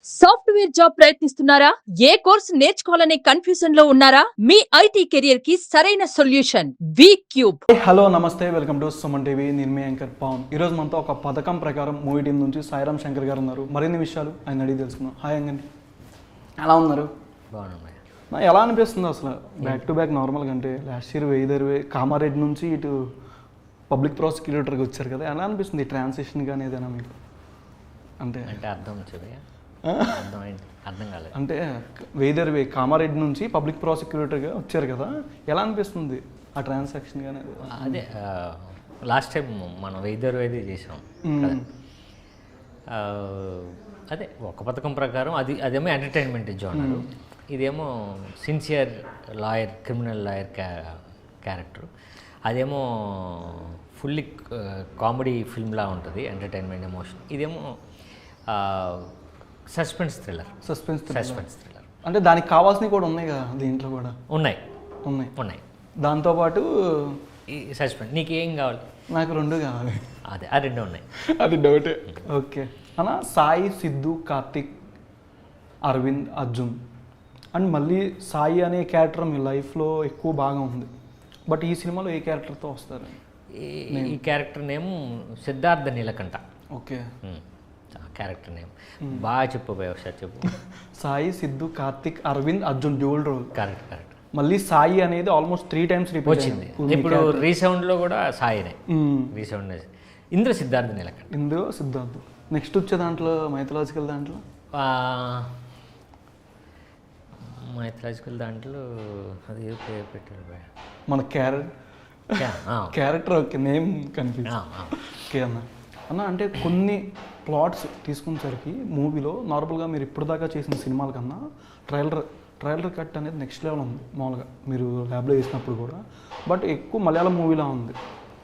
Software job ప్రయత్నిస్తున్నారా? ఏ course నేర్చుకోవాలనే కన్ఫ్యూజన్ లో ఉన్నారా? మీ ఐటీ కెరియర్ కి సరైన సొల్యూషన్ వీక్యూబ్. హలో నమస్తే, వెల్కమ్ టు సుమన్ టీవీ. నేను మీ యాంకర్ పవన్. ఈరోజు మనతో ఒక పథకం ప్రకారం మూవీ టీం నుంచి సాయిరామ్ శంకర్ గారు ఉన్నారు. మరిన్ని విషయాలు ఆయన అడిగి తెలుసుకున్నాం. హాయ్ అండి, ఎలా ఉన్నారు? బాగున్నాయి. ఎలా అనిపిస్తుంది అసలు బ్యాక్ టు బ్యాక్ నార్మల్గా? అంటే లాస్ట్ ఇయర్ వెయ్యి కామారెడ్డి నుంచి ఇటు పబ్లిక్ ప్రాసిక్యూటర్కి వచ్చారు కదా, ఎలా అనిపిస్తుంది ఈ ట్రాన్సిషన్ కానీ ఏదైనా మీకు? అంటే అర్థం వచ్చింది, అర్థం కాలేదు. అంటే వెయ్యి కామారెడ్డి నుంచి పబ్లిక్ ప్రాసిక్యూటర్గా వచ్చారు కదా, ఎలా అనిపిస్తుంది ఆ ట్రాన్సాక్షన్ కానీ? అదే లాస్ట్ టైం మనం వెయ్యి చేసాం కదా. అదే ఒక పథకం ప్రకారం అదేమో ఎంటర్టైన్మెంట్ జోనర్, ఇదేమో sincere lawyer, criminal lawyer character. అదేమో ఫుల్లీ కామెడీ ఫిల్మ్లా ఉంటుంది, ఎంటర్టైన్మెంట్, ఎమోషన్. ఇదేమో సస్పెన్స్ థ్రిల్లర్. అంటే దానికి కావాల్సినవి కూడా ఉన్నాయి కదా దీంట్లో కూడా? ఉన్నాయి. దాంతోపాటు ఈ సస్పెన్స్. నీకు ఏం కావాలి? నాకు రెండు కావాలి. అదే ఆ రెండు ఉన్నాయి. అది డౌటే. ఓకే అన్న, సాయి, సిద్ధు, కార్తిక్, అరవింద్, అర్జున్ అండ్ మళ్ళీ సాయి అనే క్యారెక్టర్ మీ లైఫ్లో ఎక్కువ బాగా ఉంది. బట్ ఈ సినిమాలో ఏ క్యారెక్టర్తో వస్తారు? ఈ character name Siddhartha Neelakantha. Okay, character name బాగా చెప్పబోయే, ఒకసారి చెప్పు. Sai, Siddhu, Karthik, Aravind, Arjun dual role. Correct. మళ్ళీ సాయి అనేది ఆల్మోస్ట్ 3 times రిపీట్ వచ్చింది. ఇప్పుడు రీసౌండ్లో కూడా సాయినే. రీసౌండ్ ఇందులో సిద్ధార్థ నీలకంఠ. ఇందులో సిద్ధార్థ్. నెక్స్ట్ వచ్చే దాంట్లో మైథలాజికల్ దాంట్లో అది పేరు పెట్టారు మన character. Okay, name confuse. Okay అన్న, అంటే కొన్ని ప్లాట్స్ తీసుకునేసరికి మూవీలో నార్మల్గా మీరు ఇప్పుడు దాకా చేసిన సినిమాల కన్నా ట్రైలర్ కట్ అనేది నెక్స్ట్ లెవెల్ ఉంది. మామూలుగా మీరు ల్యాబ్లో చేసినప్పుడు కూడా, బట్ ఎక్కువ మలయాళం మూవీలా ఉంది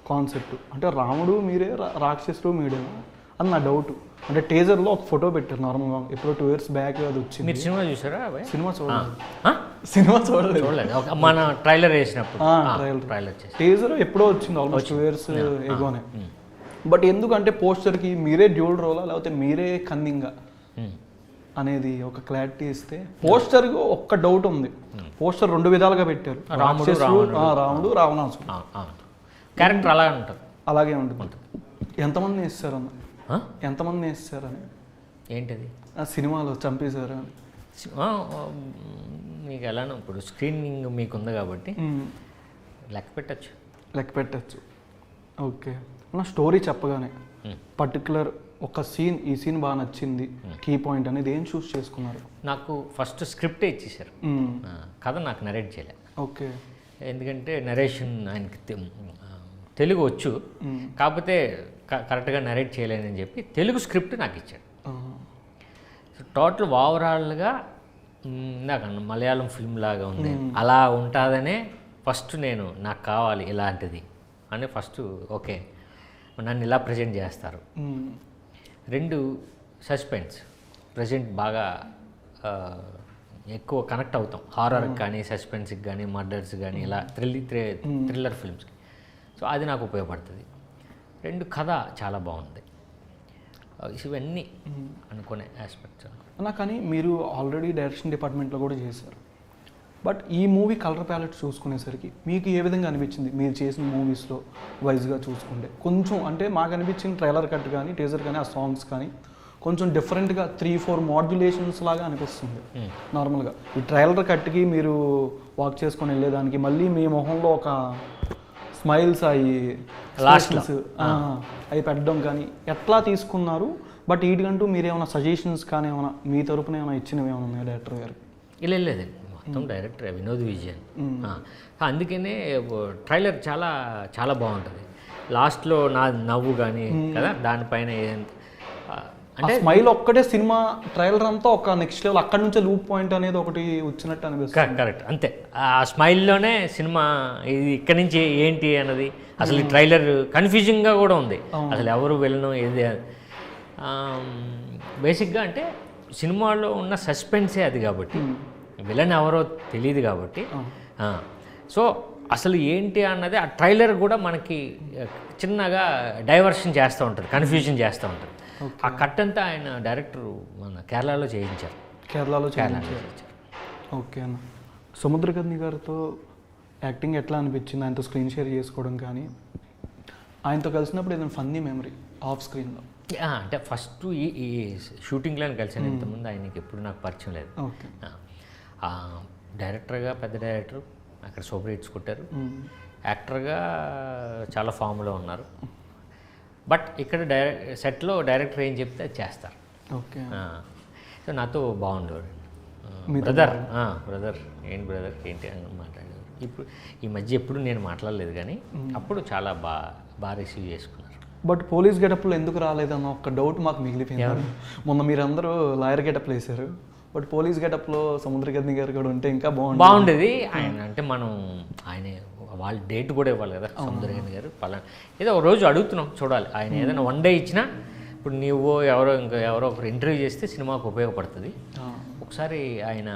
కాన్సెప్ట్. అంటే రాముడు మీరే, రాక్షసుడు మీరేమో అని నా డౌట్. అంటే టేజర్లో ఒక ఫోటో పెట్టారు నార్మల్గా, ఎప్పుడో 2 years బ్యాక్ అది వచ్చింది. మీరు సినిమా చూసారా? సినిమా చూడలేదు. మన ట్రైలర్ వేసినప్పుడు టేజర్ ఎప్పుడో వచ్చింది, ఆల్మోస్ట్ 2 years ఎగోనే. బట్ ఎందుకంటే పోస్టర్కి మీరే డ్యూల్ రోలా లేకపోతే మీరే కన్నింగా అనేది ఒక క్లారిటీ ఇస్తే. పోస్టర్ ఒక్క డౌట్ ఉంది, పోస్టర్ 2 విధాలుగా పెట్టారు. రాముడు, రావణాసుడు క్యారెక్టర్ అలాగే ఉంటుంది. ఎంతమంది వేస్తారన్న? ఎంతమంది వేస్తారని? ఏంటిది ఆ సినిమాలో చంపేశారు అని? మీకు ఎలానో ఇప్పుడు స్క్రీనింగ్ మీకు ఉంది కాబట్టి లెక్క పెట్టచ్చు. ఓకే, నా స్టోరీ చెప్పగానే పర్టికులర్ ఒక సీన్, ఈ సీన్ బాగా నచ్చింది, కీ పాయింట్ అనేది ఏం చూస్ చేసుకున్నారు? నాకు ఫస్ట్ స్క్రిప్టే ఇచ్చేసారు, కథ నాకు నరేట్ చేయలే. ఓకే, ఎందుకంటే నరేషన్ ఆయనకి తెలుగు వచ్చు, కాకపోతే కరెక్ట్గా నరేట్ చేయలేనని చెప్పి తెలుగు స్క్రిప్ట్ నాకు ఇచ్చాడు. సో టోటల్ ఓవరాల్గా ఇందాక మలయాళం ఫిల్మ్ లాగా ఉంది, అలా ఉంటుందనే ఫస్ట్ నాకు కావాలి ఇలాంటిది అని ఫస్ట్. ఓకే, నన్ను ఇలా ప్రజెంట్ చేస్తారు. 2 సస్పెన్స్. ప్రజెంట్ బాగా ఎక్కువ కనెక్ట్ అవుతాం హారర్కి కానీ, సస్పెన్స్కి కానీ, మర్డర్స్ కానీ, ఇలా థ్రిల్లర్ ఫిల్మ్స్కి. సో అది నాకు ఉపయోగపడుతుంది. 2 కథ చాలా బాగుంది. ఇవన్నీ అనుకునే ఆస్పెక్ట్స్ అన్నా. కానీ మీరు ఆల్రెడీ డైరెక్షన్ డిపార్ట్మెంట్లో కూడా చేశారు. బట్ ఈ మూవీ కలర్ ప్యాలెట్ చూసుకునేసరికి మీకు ఏ విధంగా అనిపించింది? మీరు చేసిన మూవీస్లో వైజ్గా చూసుకుంటే కొంచెం, అంటే మాకు అనిపించిన ట్రైలర్ కట్ కానీ, టీజర్ కానీ, ఆ సాంగ్స్ కానీ కొంచెం డిఫరెంట్గా 3-4 మాడ్యులేషన్స్ లాగా అనిపిస్తుంది. నార్మల్గా ఈ ట్రైలర్ కట్కి మీరు వాక్ చేసుకొని వెళ్ళేదానికి మళ్ళీ మీ మొహంలో ఒక స్మైల్స్ అవి పెట్టడం కానీ ఎట్లా తీసుకున్నారు? బట్ వీటికంటూ మీరు ఏమైనా సజెషన్స్ కానీ ఏమైనా మీ తరపున ఏమైనా ఇచ్చినవి ఏమైనా ఉన్నాయా డైరెక్టర్ గారికి? లేదు, మొత్తం డైరెక్టర్ వినోద్ విజయన్. అందుకనే ట్రైలర్ చాలా చాలా బాగుంటుంది. లాస్ట్లో నా నవ్వు కానీ కదా, దానిపైన అంటే స్మైల్ ఒక్కటే సినిమా ట్రైలర్ అంతా ఒక నెక్స్ట్ లెవెల్, అక్కడి నుంచే లూప్ పాయింట్ అనేది ఒకటి వచ్చినట్టు అనిపిస్తుంది. కరెక్ట్, అంతే. ఆ స్మైల్లోనే సినిమా ఇది ఇక్కడి నుంచి ఏంటి అన్నది. అసలు ఈ ట్రైలర్ కన్ఫ్యూజింగ్గా కూడా ఉంది, అసలు ఎవరు వెళ్ళను ఏది. బేసిక్గా అంటే సినిమాలో ఉన్న సస్పెన్సే అది కాబట్టి, విలన్ ఎవరో తెలియదు కాబట్టి. సో అసలు ఏంటి అన్నది ఆ ట్రైలర్ కూడా మనకి చిన్నగా డైవర్షన్ చేస్తూ ఉంటుంది, కన్ఫ్యూజన్ చేస్తూ ఉంటుంది. ఆ కట్ అంతా ఆయన డైరెక్టర్ మన కేరళలో చేయించారు. కేరళలో కేరళలో చేయించారు. చేయించారు. ఓకే అన్న. సముద్రగని గారితో యాక్టింగ్ ఎట్లా అనిపించింది? ఆయనతో స్క్రీన్ షేర్ చేసుకోవడం కానీ, ఆయనతో కలిసినప్పుడు ఏదైనా ఫన్నీ మెమరీ ఆఫ్ స్క్రీన్లో? అంటే ఫస్ట్ ఈ షూటింగ్లో కలిసాను. ఇంతకుముందు ఆయనకి ఎప్పుడు నాకు పరిచయం లేదు. ఓకే. డైరెక్టర్గా పెద్ద డైరెక్టర్, అక్కడ సూపర్ హిట్స్ కొట్టారు. యాక్టర్గా చాలా ఫామ్లో ఉన్నారు. బట్ ఇక్కడ సెట్లో డైరెక్టర్ ఏం చెప్తే అది చేస్తారు. ఓకే. సో నాతో బాగుండేవాడు. బ్రదర్ ఏంటి అని మాట్లాడేవారు. ఇప్పుడు ఈ మధ్య ఎప్పుడు నేను మాట్లాడలేదు, కానీ అప్పుడు చాలా బాగా రిసీవ్ చేసుకున్నారు. బట్ పోలీస్ గెటప్లో ఎందుకు రాలేదన్న ఒక డౌట్ మాకు మిగిలిపోయింది. మొన్న మీరందరూ లాయర్ గెటప్లు వేశారు, బట్ పోలీస్ గెటప్లో సముద్రగని గారు కూడా ఉంటే ఇంకా బాగుండేది. ఆయన అంటే మనం ఆయన వాళ్ళ డేట్ కూడా ఇవ్వాలి కదా. సముద్రగని గారు పలానా ఏదో ఒక రోజు అడుగుతున్నాం, చూడాలి. ఆయన ఏదైనా వన్ డే ఇచ్చినా, ఇప్పుడు నువ్వు ఎవరో ఒకరు ఇంటర్వ్యూ చేస్తే సినిమాకు ఉపయోగపడుతుంది. ఒకసారి ఆయన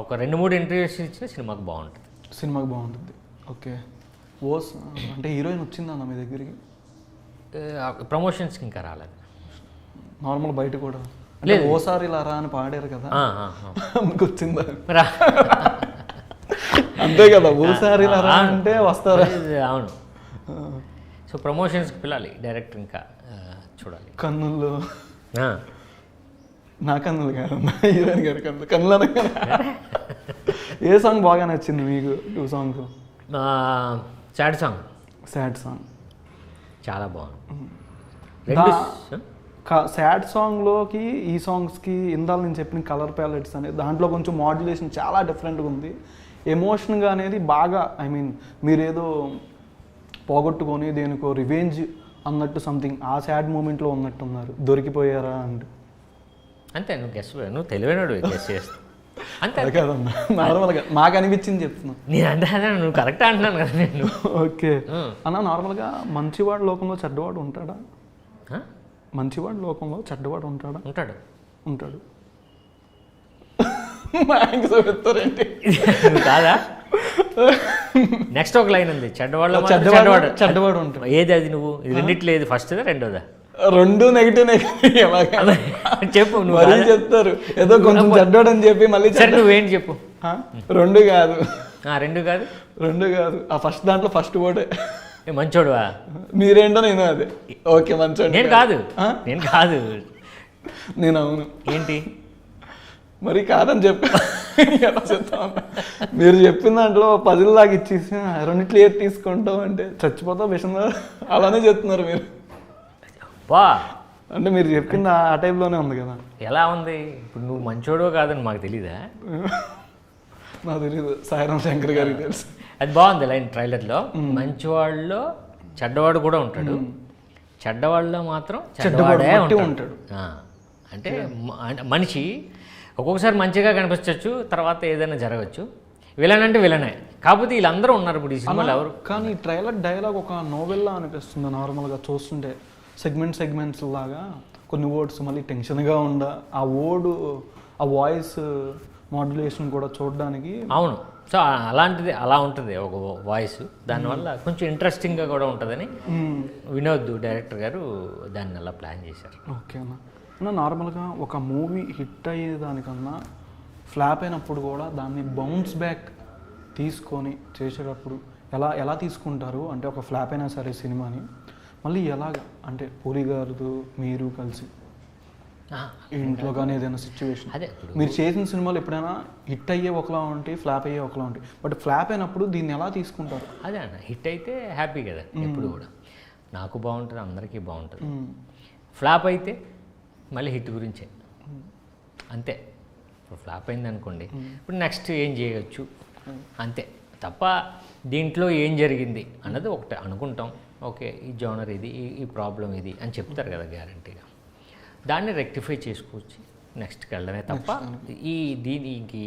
ఒక 2-3 ఇంటర్వ్యూస్ ఇచ్చినా సినిమాకు బాగుంటుంది. ఓకే. అంటే హీరోయిన్ వచ్చిందన్న మీ దగ్గరికి? ప్రమోషన్స్కి ఇంకా రాలేదు. నార్మల్ బయట కూడా లేదు. ఓసారి ఇలా రా అని పాడారు కదా, వచ్చిందా? అంతే కదా, ఓసారి ఇలా రా అంటే వస్తారా? అవును. సో ప్రమోషన్స్కి పిలాలి డైరెక్టర్, ఇంకా చూడాలి. కన్నుల్లో నా కన్నులు కాదు, హీరోయిన్ గారి కన్నులు అనగా ఏ సాంగ్ బాగా నచ్చింది మీకు? 2 సాంగ్స్. సాడ్ సాంగ్ చాలా బాగుంది. సాడ్ సాంగ్లోకి ఈ సాంగ్స్కి ఇందాక నేను చెప్పిన కలర్ ప్యాలెట్స్ అనేది దాంట్లో కొంచెం మాడ్యులేషన్ చాలా డిఫరెంట్గా ఉంది. ఎమోషన్గా అనేది బాగా, ఐ మీన్ మీరేదో పోగొట్టుకొని దేనికో రివెంజ్ అన్నట్టు సంథింగ్ ఆ సాడ్ మూమెంట్లో ఉన్నట్టున్నారు. దొరికిపోయారా అంటే అంతే. నువ్వు తెలివైనడు గెస్ చేస్తావు అంతే కదమ్మా. నార్మల్గా మాకు అనిపించింది చెప్తున్నాను నేను. అంటే నువ్వు కరెక్ట్ అంటున్నాను కదా నేను. ఓకే అన్న. నార్మల్గా మంచివాడు లోకంలో చెడ్డవాడు ఉంటాడా? మంచివాడు లోకంలో చెడ్డవాడు ఉంటాడు. కాదా? నెక్స్ట్ ఒక లైన్ ఉంది, చెడ్డవాడు ఉంటాడు. ఏది అది? నువ్వు రెండిట్లో ఏది ఫస్ట్ రెండోదా? 2 నెగిటివ్ చెప్పు. నువ్వు చెప్తారు ఏదో కొంచెం చెడ్డవాడు అని చెప్పి మళ్ళీ. సరే నువ్వేంటి చెప్పు. 2 కాదు. 2 కాదు. ఆ ఫస్ట్ దాంట్లో ఫస్ట్ వర్డే మంచోడువా? మీరేంటో నేను అదే. ఓకే మంచోడు. నేను కాదు. నేను అవును. ఏంటి మరి కాదని చెప్పి ఎలా చెప్తాం? మీరు చెప్పిన దాంట్లో 10 లాగా ఇచ్చేసి 2 క్లియర్ తీసుకుంటాం అంటే చచ్చిపోతావు విషయం. అలానే చెప్తున్నారు మీరు. అంటే మీరు చెప్పింది ఆ టైప్లోనే ఉంది కదా. ఎలా ఉంది? ఇప్పుడు నువ్వు మంచోడో కాదని మాకు తెలీదా? నాకు తెలీదు, సాయిరాం శంకర్ గారికి తెలుసు. అది బాగుంది లైన్ ట్రైలర్లో. మంచివాళ్ళలో చెడ్డవాడు కూడా ఉంటాడు, చెడ్డవాళ్ళలో మాత్రం చెడ్డవాడే ఉంటాడు. అంటే మనిషి ఒక్కొక్కసారి మంచిగా కనిపించవచ్చు, తర్వాత ఏదైనా జరగచ్చు. విలన్ అంటే విలనే. కాకపోతే వీళ్ళందరూ ఉన్నారు ఇప్పుడు ఈ సినిమాలో ఎవరు. కానీ ట్రైలర్ డైలాగ్ ఒక నోవెల్లా అనిపిస్తుంది నార్మల్గా చూస్తుంటే. సెగ్మెంట్స్ లాగా కొన్ని వర్డ్స్ మళ్ళీ టెన్షన్గా ఆ వాయిస్ మాడ్యులేషన్ కూడా చూడడానికి. అవును. సో అలాంటిది అలా ఉంటుంది ఒక వాయిస్. దానివల్ల కొంచెం ఇంట్రెస్టింగ్గా కూడా ఉంటుందని వినోద్ డైరెక్టర్ గారు దాన్ని అలా ప్లాన్ చేశారు. ఓకే అన్న. నార్మల్గా ఒక మూవీ హిట్ అయ్యేదానికన్నా ఫ్లాప్ అయినప్పుడు కూడా దాన్ని బౌన్స్ బ్యాక్ తీసుకొని చేసేటప్పుడు ఎలా తీసుకుంటారు? అంటే ఒక ఫ్లాప్ అయినా సరే సినిమాని మళ్ళీ ఎలాగ, అంటే పూరి గారు మీరు కలిసి ఇంట్లో కానీ ఏదైనా సిచ్యువేషన్, అదే మీరు చేసిన సినిమాలు ఎప్పుడైనా హిట్ అయ్యే ఒకలా ఉంటాయి, ఫ్లాప్ అయ్యే ఒకలా ఉంటాయి, బట్ ఫ్లాప్ అయినప్పుడు దీన్ని ఎలా తీసుకుంటారు? అదే అన్న, హిట్ అయితే హ్యాపీ కదా ఎప్పుడు కూడా. నాకు బాగుంటుంది, అందరికీ బాగుంటుంది. ఫ్లాప్ అయితే మళ్ళీ హిట్ గురించే అంతే. ఇప్పుడు ఫ్లాప్ అయింది అనుకోండి, ఇప్పుడు నెక్స్ట్ ఏం చేయవచ్చు అంతే తప్ప దీంట్లో ఏం జరిగింది అన్నది ఒకటి అనుకుంటాం. ఓకే, ఈ జోనర్ ఇది, ఈ ప్రాబ్లం ఇది అని చెప్తారు కదా గ్యారంటీగా. దాన్ని రెక్టిఫై చేసుకోవచ్చు, నెక్స్ట్కి వెళ్ళడమే తప్ప దీనికి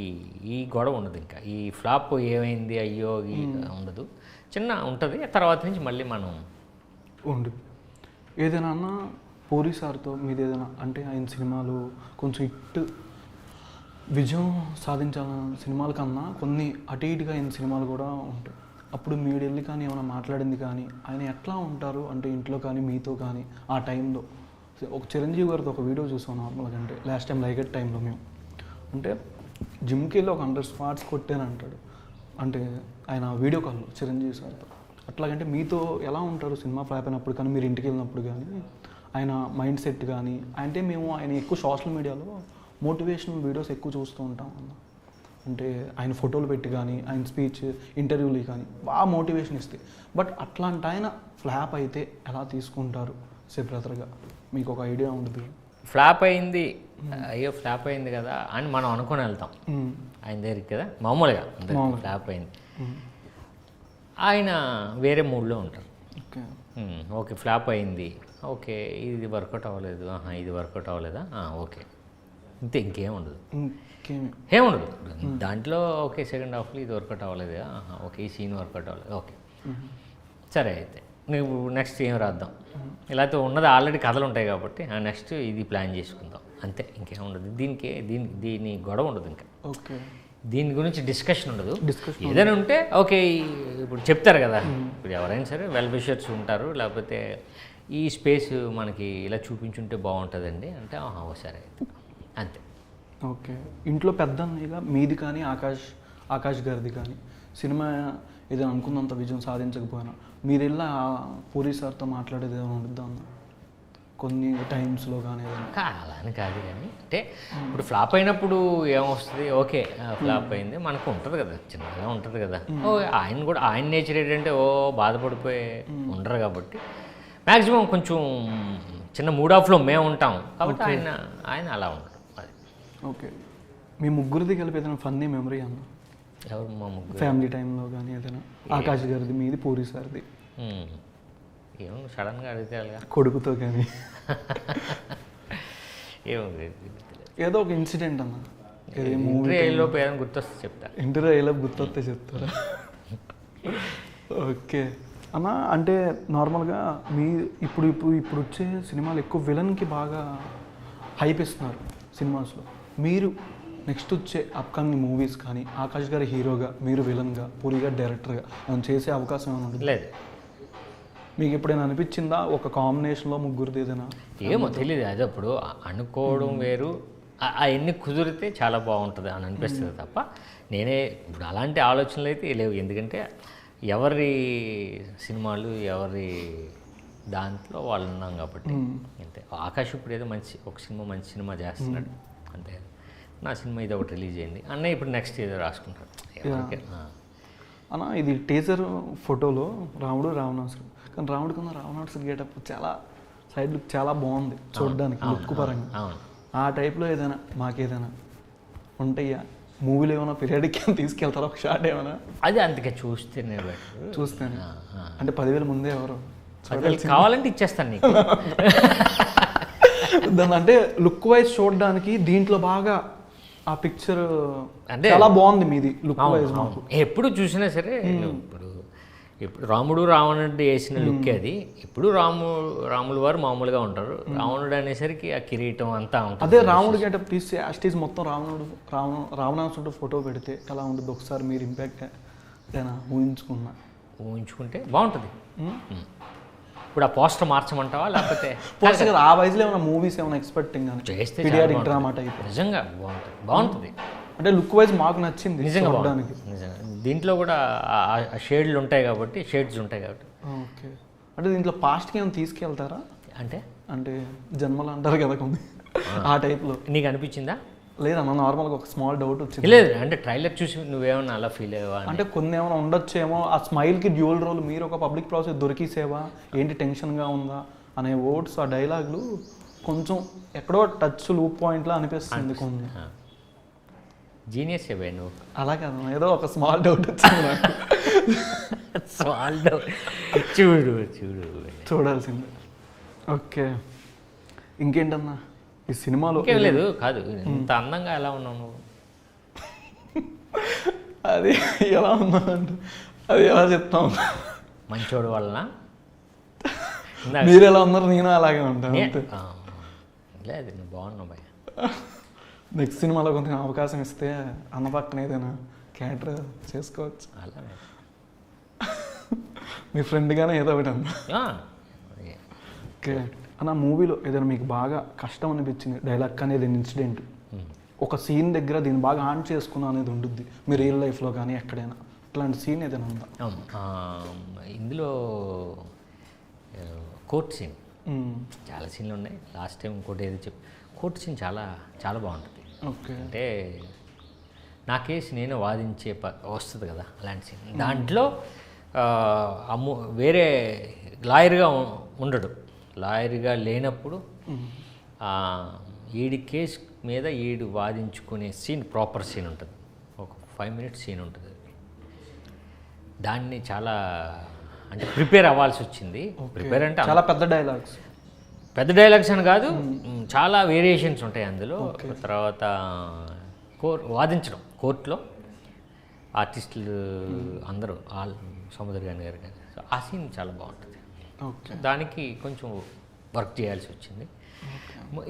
ఈ గొడవ ఉండదు. ఇంకా ఈ ఫ్లాప్ ఏమైంది అయ్యో ఉండదు, చిన్న ఉంటుంది. తర్వాత నుంచి మళ్ళీ మనం ఉండదు. ఏదైనా అన్న పూరి సార్తో మీది ఏదైనా, అంటే ఆయన సినిమాలు కొంచెం హిట్ విజయం సాధించాలన్న సినిమాల కన్నా కొన్ని అటు ఇటుగా అయిన సినిమాలు కూడా ఉంటాయి. అప్పుడు మీరు వెళ్ళి కానీ ఏమైనా మాట్లాడింది కానీ ఆయన ఎట్లా ఉంటారు అంటే ఇంట్లో కానీ మీతో కానీ ఆ టైంలో ఒక చిరంజీవి గారితో ఒక వీడియో చూసాం నార్మల్గా, అంటే లాస్ట్ టైం లైక్ ఎట్ టైంలో మేము అంటే జిమ్కి వెళ్ళి ఒక 100 స్క్వాట్స్ కొట్టాను అంటాడు, అంటే ఆయన వీడియో కాల్లో చిరంజీవి సార్తో. అట్లాగంటే మీతో ఎలా ఉంటారు సినిమా ఫ్లాప్ అయినప్పుడు కానీ, మీరు ఇంటికి వెళ్ళినప్పుడు కానీ ఆయన మైండ్ సెట్ కానీ? అంటే మేము ఆయన ఎక్కువ సోషల్ మీడియాలో మోటివేషనల్ వీడియోస్ ఎక్కువ చూస్తూ ఉంటాం అన్న. అంటే ఆయన ఫోటోలు పెట్టి కానీ, ఆయన స్పీచ్ ఇంటర్వ్యూలు కానీ బాగా మోటివేషన్ ఇస్తాయి. బట్ అట్లాంటి ఆయన ఫ్లాప్ అయితే ఎలా తీసుకుంటారు బ్రదర్గా? మీకు ఒక ఐడియా ఉంటుంది. ఫ్లాప్ అయింది, అయ్యో ఫ్లాప్ అయింది కదా అని మనం అనుకుని వెళ్తాం ఆయన దగ్గరికి కదా, మామూలుగా ఫ్లాప్ అయింది. ఆయన వేరే మూడ్లో ఉంటారు. ఓకే ఫ్లాప్ అయింది, ఓకే ఇది వర్కౌట్ అవ్వలేదు, ఇది వర్కౌట్ అవ్వలేదా, ఓకే ఇంతే, ఇంకేం ఉండదు, ఏముండదు దాంట్లో. ఓకే సెకండ్ హాఫ్లో ఇది వర్కౌట్ అవ్వలేదు, ఓకే ఈ సీన్ వర్కౌట్ అవ్వలేదు, ఓకే సరే అయితే నువ్వు నెక్స్ట్ ఏం రాద్దాం, ఇలాతో ఉన్నది ఆల్రెడీ కథలు ఉంటాయి కాబట్టి నెక్స్ట్ ఇది ప్లాన్ చేసుకుందాం అంతే, ఇంకేం ఉండదు. దీని గొడవ ఉండదు, ఇంకా ఓకే దీని గురించి డిస్కషన్ ఉండదు. ఏదైనా ఉంటే ఓకే ఇప్పుడు చెప్తారు కదా, ఇప్పుడు ఎవరైనా సరే వెల్ విషర్స్ ఉంటారు, లేకపోతే ఈ స్పేస్ మనకి ఇలా చూపించుంటే బాగుంటుందండి అంటే సరే అంతే. ఓకే, ఇంట్లో పెద్ద అన్నయ్యగా మీది కానీ ఆకాష్ గారిది కానీ సినిమా ఏదైనా అనుకున్నంత విజయం సాధించకపోయినా మీరు వెళ్ళి పూరి సార్తో మాట్లాడేది ఏమైనా ఉంటుందా అన్న కొన్ని టైమ్స్లో కానీ? అలా అని కాదు కానీ, అంటే ఇప్పుడు ఫ్లాప్ అయినప్పుడు ఏమొస్తుంది, ఓకే ఫ్లాప్ అయింది మనకు ఉంటుంది కదా, చిన్నగా ఉంటుంది కదా. ఆయన కూడా ఆయన నేచర్ ఏంటంటే బాధపడిపోయి ఉండరు కాబట్టి మ్యాక్సిమం కొంచెం చిన్న మూడ్ ఆఫ్లో మేము ఉంటాం కాబట్టి ఆయన అలా ఉండరు. అది ఓకే. మీ ముగ్గురిది కలిపి ఏదైనా ఫన్నీ మెమరీ అన్న? ఎవరు మా ముగ్గురు? ఫ్యామిలీ టైంలో కానీ ఏదైనా? ఆకాష్ గారిది, మీది, పూరి సార్ది. ఏమో సడన్గా అడిగితే కొడుకుతో కానీ ఏమో ఏదో ఒక ఇన్సిడెంట్ అన్న, ఇంటర్వ్యూలో పేరు గుర్తొస్తే చెప్తా. ఇంటర్వ్యూలో గుర్తొస్తే చెప్తారా? ఓకే అన్న, అంటే నార్మల్గా మీ ఇప్పుడు వచ్చే సినిమాలు ఎక్కువ విలన్కి బాగా హైప్ ఇస్తున్నారు సినిమాస్లో. మీరు నెక్స్ట్ వచ్చే అప్కమింగ్ మూవీస్ కానీ ఆకాష్ గారి హీరోగా, మీరు విలన్గా, పూరి గారు డైరెక్టర్గా మనం చేసే అవకాశం ఏమైనా ఉంటుంది? లేదు. మీకు ఎప్పుడైనా అనిపించిందా ఒక కాంబినేషన్లో ముగ్గురిది ఏదైనా? ఏమో తెలియదు, అది అప్పుడు అనుకోవడం వేరు, అవన్నీ కుదిరితే చాలా బాగుంటుంది అని అనిపిస్తుంది తప్ప నేనే ఇప్పుడు అలాంటి ఆలోచనలు అయితే లేవు. ఎందుకంటే ఎవరి సినిమాలు ఎవరి దాంట్లో వాళ్ళు ఉన్నాం కాబట్టి అంతే. ఆకాష్ ఇప్పుడు ఏదో మంచి సినిమా చేస్తున్నాడు అంతే, నా సినిమా ఇది ఒకటి రిలీజ్ అయింది అన్నయ్య ఇప్పుడు నెక్స్ట్ ఏదో రాసుకుంటాడు. అన్న ఇది టీజర్ ఫోటోలో రాముడు రావణాసురుడు, కానీ రాముడి కన్నా రావణాసురుడు గేటప్ చాలా సైడ్ లుక్ చాలా బాగుంది చూడడానికి, లుక్ పరంగా. ఆ టైప్లో ఏదైనా మాకేదైనా ఉంటాయా మూవీలో? ఏమైనా పీరియాడిక్ తీసుకెళ్తారా ఒక షార్ట్ ఏమైనా? అది అందుకే చూస్తేనే చూస్తేనే అంటే 10,000 ముందే ఎవరు కావాలంటే ఇచ్చేస్తాను నీకు. దాన్ని అంటే లుక్ వైజ్ చూడడానికి దీంట్లో బాగా ఆ పిక్చర్ అంటే చాలా బాగుంది మీది లుక్ వైజ్. మాకు ఎప్పుడు చూసినా సరే ఇప్పుడు రాముడు రావణుడు వేసిన లుక్ అది. ఇప్పుడు రాములు వారు మామూలుగా ఉంటారు, రావణుడు అనేసరికి ఆ కిరీటం అంతా ఉంటుంది. అదే రాముడు గెటప్ తీసి యాస్టీజ్ మొత్తం రావణాసురుడు ఫోటో పెడితే ఎలా ఉంటుంది ఒకసారి మీరు ఇంపాక్ట్ ఏదైనా ఊహించుకుంటే బాగుంటుంది. ఇప్పుడు ఆ పోస్టర్ మార్చమంటావా లేకపోతే పోస్టర్ ఆ వయసులో ఏమైనా మూవీస్ ఏమైనా ఎక్స్పెక్టింగ్ చేస్తే పీరియాడిక్ డ్రామా టైప్ నిజంగా బాగుంటుంది. అంటే లుక్ వైజ్ మాకు నచ్చింది నిజంగా నిజంగా. దీంట్లో కూడా షేడ్స్ ఉంటాయి కాబట్టి. ఓకే, అంటే దీంట్లో పాస్ట్కి ఏమైనా తీసుకెళ్తారా? అంటే జన్మలు అంటారు కదా కొన్ని, ఆ టైప్లో నీకు అనిపించిందా? లేదన్న, నార్మల్గా ఒక స్మాల్ డౌట్ వచ్చింది. లేదు అంటే ట్రైలర్ చూసి నువ్వేమన్నా అలా ఫీల్ అయ్యావా అంటే కొన్ని ఏమైనా ఉండొచ్చేమో, ఆ స్మైల్కి డ్యూయల్ రోల్, మీరు ఒక పబ్లిక్ ప్రాసెస్ దొరికిసేవా, ఏంటి టెన్షన్గా ఉందా అనే వర్డ్స్, ఆ డైలాగులు కొంచెం ఎక్కడో టచ్ లూప్ పాయింట్లో అనిపిస్తుంది కొన్ని. జీనియస్ ఏవే నువ్వు. అలా కాదు, ఏదో ఒక స్మాల్ డౌట్ వచ్చింది నాకు. స్మాల్ డౌట్ చూడాల్సిందే. ఓకే, ఇంకేంటన్నా ఈ సినిమాలో? ఇంకేం లేదు, కాదు ఇంత అందంగా ఎలా ఉన్నావు నువ్వు? అది ఎలా ఉన్నానంటే అది ఎలా చెప్తాం, మంచోడు వలన. మీరు ఎలా ఉన్నారు నేను అలాగే ఉంటాను. లేదు నువ్వు బాగున్నావు భయ. నెక్స్ట్ సినిమాలో కొంచెం అవకాశం ఇస్తే అన్న పక్కన ఏదైనా క్యారెక్టర్ చేసుకోవచ్చు. అలా మీ ఫ్రెండ్గానే ఏదో ఒకటి అన్న. ఓకే అన్న మూవీలో ఏదైనా మీకు బాగా కష్టం అనిపించింది డైలాగ్ అనేది ఇన్సిడెంట్, ఒక సీన్ దగ్గర దీన్ని బాగా ఆన్ చేసుకున్నా అనేది ఉంటుంది మీ రియల్ లైఫ్లో కానీ ఎక్కడైనా, అట్లాంటి సీన్ ఏదైనా ఉందా? ఇందులో కోర్ట్ సీన్ చాలా సీన్లు ఉన్నాయి. లాస్ట్ టైం ఇంకోటి ఏదో కోర్ట్ సీన్ చాలా చాలా బాగుంటుంది. ఓకే. అంటే నా కేసు నేను వాదించే వస్తుంది కదా అలాంటి సీన్. దాంట్లో వేరే లాయర్గా ఉండడు, లాయర్గా లేనప్పుడు ఈడి కేసు మీద ఈడు వాదించుకునే సీన్, ప్రాపర్ సీన్ ఉంటుంది. ఒక 5 minutes సీన్ ఉంటుంది. దాన్ని చాలా అంటే ప్రిపేర్ అవ్వాల్సి వచ్చింది. ప్రిపేర్ అంటే చాలా పెద్ద డైలాగ్స్ అని కాదు, చాలా వేరియేషన్స్ ఉంటాయి అందులో. తర్వాత వాదించడం కోర్టులో ఆర్టిస్టులు అందరూ సముద్ర గారు కానీ, సో ఆ సీన్ చాలా బాగుంటుంది. దానికి కొంచెం వర్క్ చేయాల్సి వచ్చింది.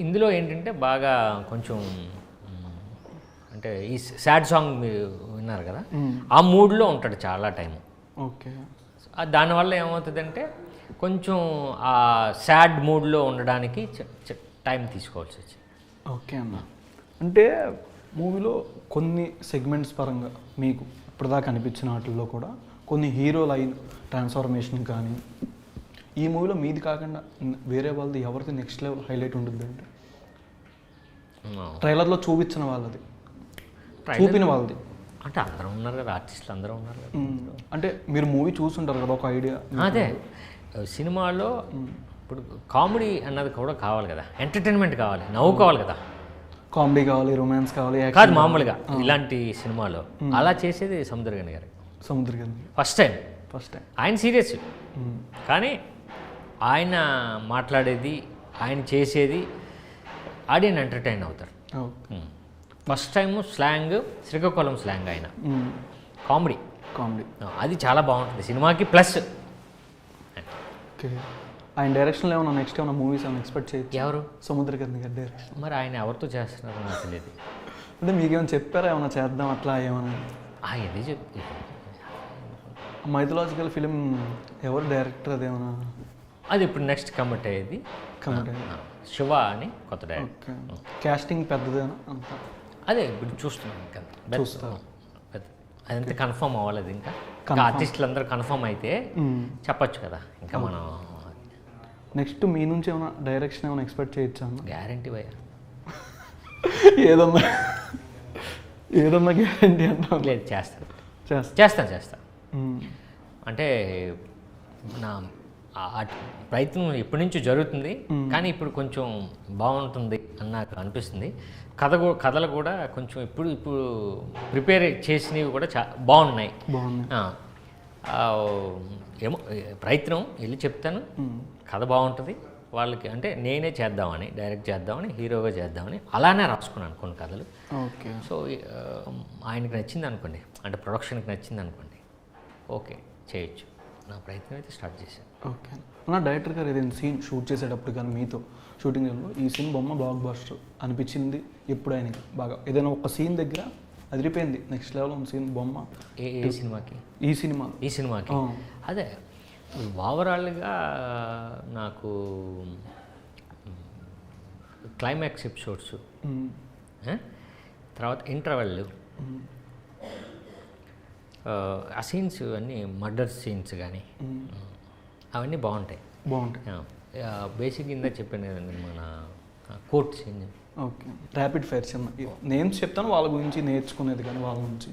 ఇందులో ఏంటంటే బాగా కొంచెం అంటే ఈ సాడ్ సాంగ్ మీరు విన్నారు కదా, ఆ మూడ్లో ఉంటాడు చాలా టైము. ఓకే. దానివల్ల ఏమవుతుందంటే కొంచెం ఆ సాడ్ మూడ్లో ఉండడానికి టైం తీసుకోవాల్సి వచ్చింది. ఓకే అన్న. అంటే మూవీలో కొన్ని సెగ్మెంట్స్ పరంగా మీకు ఇప్పటిదాకా అనిపించిన వాటిల్లో కూడా కొన్ని హీరో లైన్ ట్రాన్స్ఫర్మేషన్ కానీ, ఈ మూవీలో మీది కాకుండా వేరే వాళ్ళది ఎవరిది నెక్స్ట్ లెవెల్ హైలైట్ ఉంటుంది అంటే ట్రైలర్లో చూపించిన వాళ్ళది, చూపిన వాళ్ళది అంటే అందరూ ఉన్నారు కదా, ఆర్టిస్టులు అందరూ ఉన్నారు కదా. అంటే మీరు మూవీ చూసుంటారు కదా, ఒక ఐడియా. అదే సినిమాలో ఇప్పుడు కామెడీ అన్నది కూడా కావాలి కదా, ఎంటర్టైన్మెంట్ కావాలి, నవ్వుకోవాలి కదా. కామెడీ కావాలి, రొమాన్స్ కావాలి, కాదు మామూలుగా ఇలాంటి సినిమాలో అలా చేసేది సముద్రగని గారు. ఫస్ట్ టైం ఆయన సీరియస్, కానీ ఆయన మాట్లాడేది, ఆయన చేసేది ఆడియన్ ఎంటర్టైన్ అవుతారు. First time slang, Srikakulam slang, ఆయన కామెడీ అది చాలా బాగుంటుంది సినిమాకి. ప్లస్ ఆయన డైరెక్షన్లో ఏమన్నా నెక్స్ట్ ఏమైనా మూవీస్ ఏమైనా ఎక్స్పెక్ట్ చేయొచ్చు? ఎవరు? సముద్రగని గారి డైరెక్షన్. మరి ఆయన ఎవరితో చేస్తున్నారో నాకు తెలియదు. అంటే మీకేమైనా చెప్పారా ఏమైనా చేద్దాం అట్లా ఏమైనా? ఇది చెప్తే మైథలాజికల్ ఫిలిం ఎవరు డైరెక్టర్ అదేమన్నా? అది ఇప్పుడు నెక్స్ట్ కమిట్ అయ్యేది శివ అని కొత్త డైరెక్టర్. కాస్టింగ్ పెద్దదేనా అంత? అదే ఇప్పుడు చూస్తున్నాం ఇంకా, అదంతా కన్ఫర్మ్ అవ్వలేదు ఇంకా. ఆర్టిస్టులు అందరూ కన్ఫర్మ్ అయితే చెప్పచ్చు కదా ఇంకా మనం. నెక్స్ట్ మీ నుంచి ఏమైనా డైరెక్షన్ ఏమైనా ఎక్స్పెక్ట్ చేయొచ్చా? గ్యారంటీ భయ్యా. ఏదన్నా గ్యారంటీ అంటే లేదు, చేస్తాను. అంటే నా ప్రయత్నం ఎప్పటి నుంచో జరుగుతుంది, కానీ ఇప్పుడు కొంచెం బాగుంటుంది అని నాకు అనిపిస్తుంది. కథలు కూడా కొంచెం ఇప్పుడు ప్రిపేర్ చేసినవి కూడా బాగున్నాయి. ఏమో ప్రయత్నం వెళ్ళి చెప్తాను, కథ బాగుంటుంది వాళ్ళకి. అంటే నేనే చేద్దామని, డైరెక్ట్ చేద్దామని, హీరోగా చేద్దామని అలానే రాసుకున్నాను కొన్ని కథలు. ఓకే. సో ఆయనకి నచ్చింది అనుకోండి, అంటే ప్రొడక్షన్కి నచ్చింది అనుకోండి, ఓకే చేయొచ్చు. నా ప్రయత్నం అయితే స్టార్ట్ చేశాను. ఓకే. నా డైరెక్టర్ గారు ఏదైనా సీన్ షూట్ చేసేటప్పుడు కానీ మీతో షూటింగ్లో ఈ సీన్ బొమ్మ బ్లాక్ బస్టర్ అనిపించింది ఎప్పుడు ఆయనకి బాగా? ఏదైనా ఒక సీన్ దగ్గర అదిరిపోయింది, నెక్స్ట్ లెవెల్ ఉన్న సీన్ బొమ్మ ఏ సినిమాకి? ఈ సినిమాకి అదే ఓవరాల్గా నాకు క్లైమాక్స్ ఎపిసోడ్స్, తర్వాత ఇంటర్వెల్, ఆ సీన్స్ అన్నీ మర్డర్ సీన్స్ కానీ అవన్నీ బాగుంటాయి. బేసిక్ ఇందా చెప్పాను కదండి మన court scene. Okay. Rapid fire చిన్న నేమ్స్ చెప్తాను, వాళ్ళ గురించి నేర్చుకునేది కానీ వాళ్ళ నుంచి.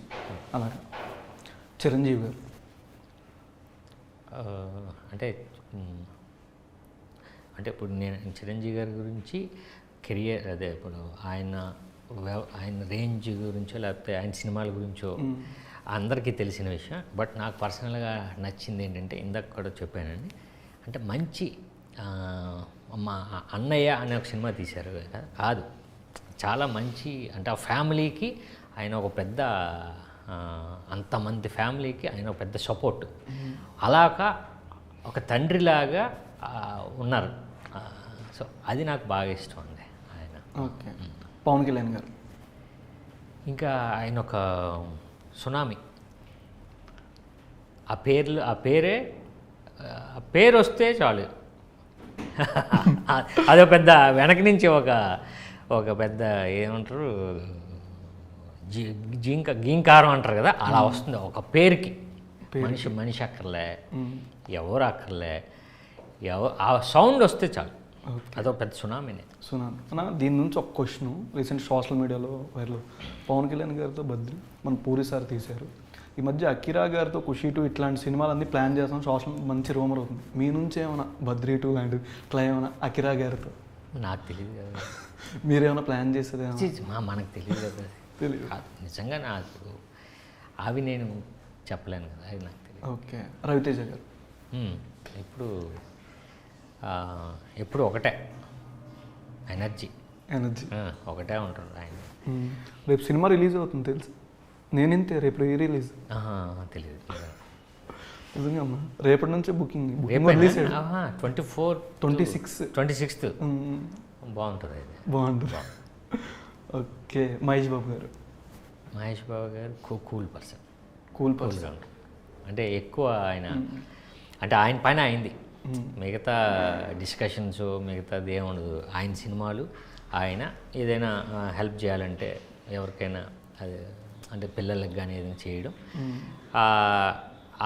అలాగే చిరంజీవి గారు అంటే ఇప్పుడు నేను చిరంజీవి గారి గురించి కెరియర్, అదే ఇప్పుడు ఆయన రేంజ్ గురించో లేకపోతే ఆయన సినిమాల గురించో అందరికీ తెలిసిన విషయం. బట్ నాకు పర్సనల్గా నచ్చింది ఏంటంటే ఇందాక కూడా చెప్పానండి, అంటే మంచి మా అన్నయ్య అనే ఒక సినిమా తీశారు కాదు, చాలా మంచి, అంటే ఆ ఫ్యామిలీకి ఆయన ఒక పెద్ద, అంతమంది ఫ్యామిలీకి ఆయన ఒక పెద్ద సపోర్ట్. అలాగా ఒక తండ్రిలాగా ఉన్నారు. సో అది నాకు బాగా ఇష్టం అండి ఆయన. ఓకే. పవన్ కళ్యాణ్ గారు ఇంకా ఆయన ఒక సునామీ, ఆ పేరు వస్తే చాలు అదో పెద్ద వెనక నుంచి ఒక పెద్ద ఏమంటారు గీంకారం అంటారు కదా, అలా వస్తుంది ఒక పేరుకి. మనిషి అక్కర్లే, ఎవరు అక్కర్లే, ఆ సౌండ్ వస్తే చాలు, అదో పెద్ద సునామీనే. అన్న దీని నుంచి ఒక క్వశ్చన్ రీసెంట్ సోషల్ మీడియాలో వైరల్, పవన్ కళ్యాణ్ గారితో బద్రి మన పూరి సార్ తీశారు. ఈ మధ్య అకిరా గారితో ఖుషి 2 ఇట్లాంటి సినిమాలన్నీ ప్లాన్ చేస్తాం, సోషల్ మంచి రూమర్ అవుతుంది. మీ నుంచి ఏమైనా బద్రి 2 లాంటివి ఇట్లా ఏమైనా అకిరా గారితో? నాకు తెలియదు కదా, మీరేమైనా ప్లాన్ చేసేది? మనకు తెలియదు కదా, తెలియదు నిజంగా. నాకు అవి నేను చెప్పలేను కదా, అది నాకు తెలియదు. ఓకే. రవితేజ గారు ఎప్పుడు ఒకటే ఎనర్జీ ఒకటే ఉంటారు ఆయన. రేపు సినిమా రిలీజ్ అవుతుంది తెలుసు, నేనింతే. రేపు రిలీజ్ తెలియదు నిజంగా అమ్మా. రేపటి నుంచే బుకింగ్ 26th బాగుంటుంది అది, బాగుంటుంది. ఓకే. మహేష్ బాబు గారు కూల్ పర్సన్ ఉంటుంది. అంటే ఎక్కువ ఆయన అంటే ఆయన పైన అయింది, మిగతా డిస్కషన్స్ మిగతాది ఏముండదు. ఆయన సినిమాలు, ఆయన ఏదైనా హెల్ప్ చేయాలంటే ఎవరికైనా అది అంటే పిల్లలకి కానీ ఏదైనా చేయడం,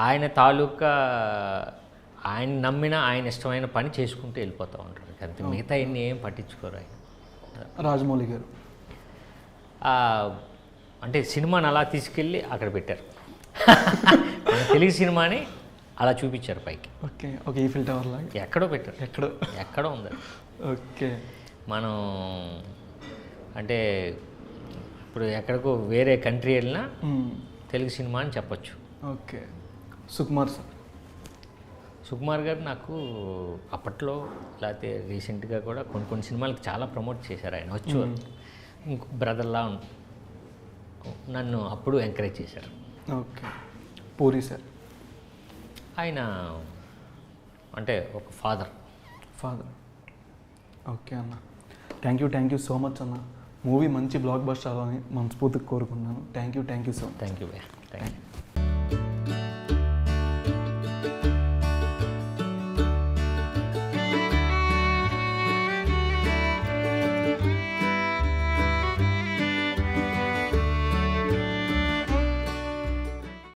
ఆయన తాలూకా ఆయన నమ్మిన ఆయన ఇష్టమైన పని చేసుకుంటూ వెళ్ళిపోతూ ఉంటారు అంతే. మిగతా ఇన్ని ఏం పట్టించుకోరు ఆయన. రాజమౌళి గారు అంటే సినిమాని అలా తీసుకెళ్ళి అక్కడ పెట్టారు, మన తెలుగు సినిమాని అలా చూపించారు పైకి. ఓకే. ఓకే. ఈఫిల్ టవర్ లాగా ఎక్కడో పెట్టారు, ఎక్కడో ఉంది. ఓకే. మనం అంటే ఇప్పుడు ఎక్కడికో వేరే కంట్రీ వెళ్ళినా తెలుగు సినిమా అని చెప్పచ్చు. ఓకే. సుకుమార్ సార్, సుకుమార్ గారు నాకు అప్పట్లో లేకపోతే రీసెంట్గా కూడా కొన్ని సినిమాలకి చాలా ప్రమోట్ చేశారు ఆయన. వచ్చేవారు, ఇంకో బ్రదర్లా నన్ను అప్పుడు ఎంకరేజ్ చేశారు. ఓకే. పూరి సార్ ఆయన అంటే ఒక ఫాదర్. ఓకే అన్న, థ్యాంక్ యూ సో మచ్ అన్న. మూవీ మంచి బ్లాక్ బస్టర్ అవ్వాలని మనస్ఫూర్తిగా కోరుకున్నాను. Thank you so much. Thank you.